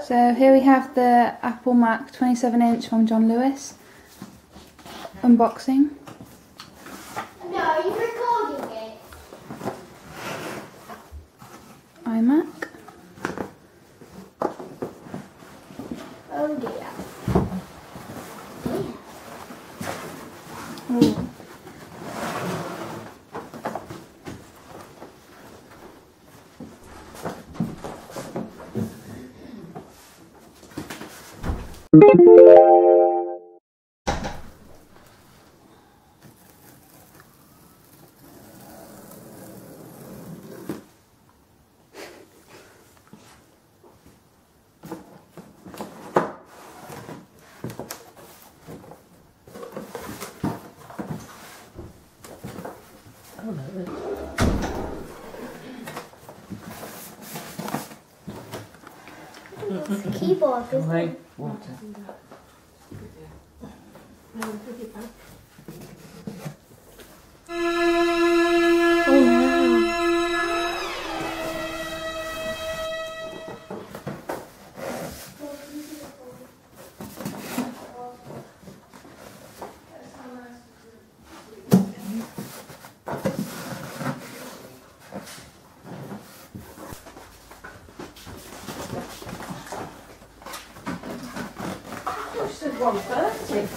So here we have the Apple Mac 27-inch from John Lewis. Unboxing. No, you're recording it. iMac. Oh dear. Ooh. It's a keyboard, isn't it? Water. It's 1:30.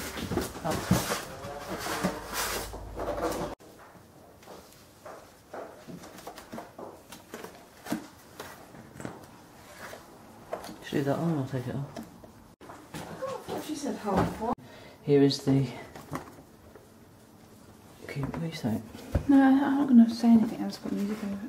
Should leave that on or take it off? She said half. Here is the keyboard. What do you say? No, I'm not going to say anything. I'll just put music over it.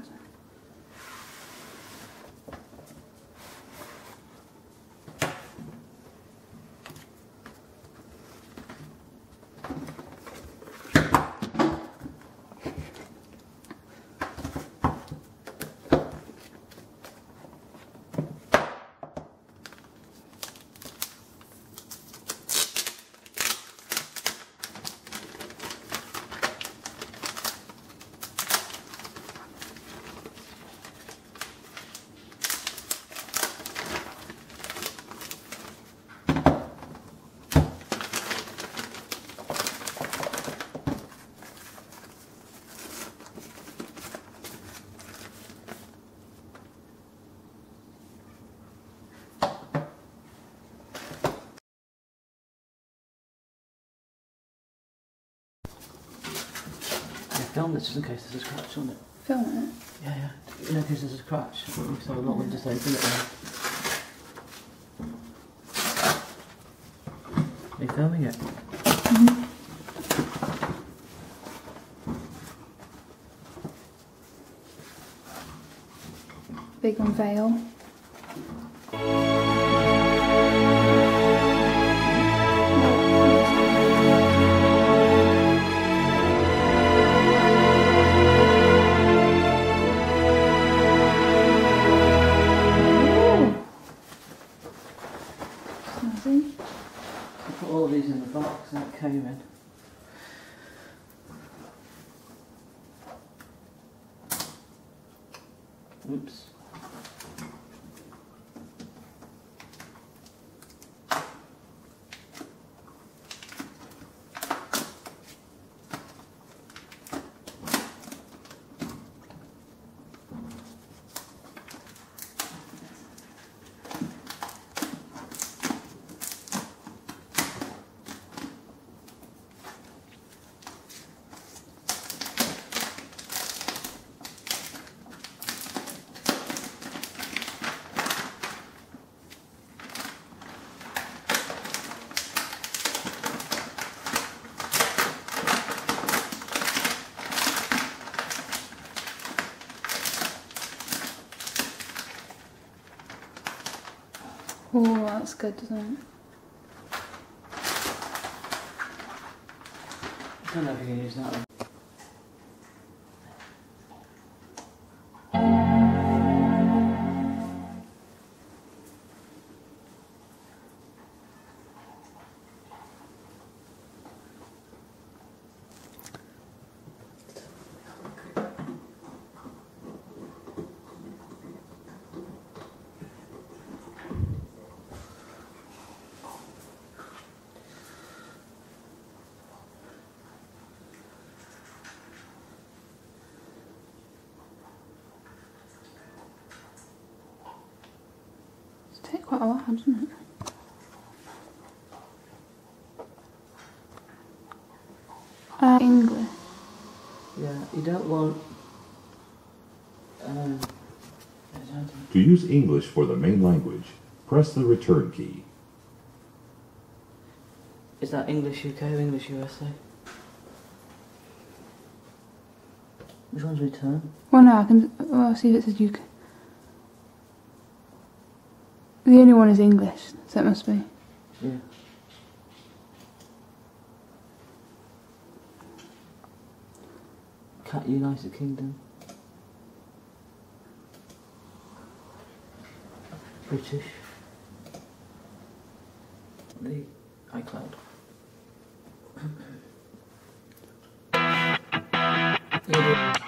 Film this just in case there's a scratch on it. Film it? Yeah, yeah. In case there's a scratch. So I'm not going to just open it now. Are you filming it? Mm-hmm. Big unveil. I put all of these in the box that came in. Oops. Oh, that's good, doesn't it? I don't know if you can use that one. Take quite a while, doesn't it? English. Yeah, you don't want. To use English for the main language, press the return key. Is that English UK or English USA? Which one's return? Well, no, I can. Well, see if it says UK. The only one is English, so it must be. Yeah. United Kingdom. British. The iCloud. Yeah.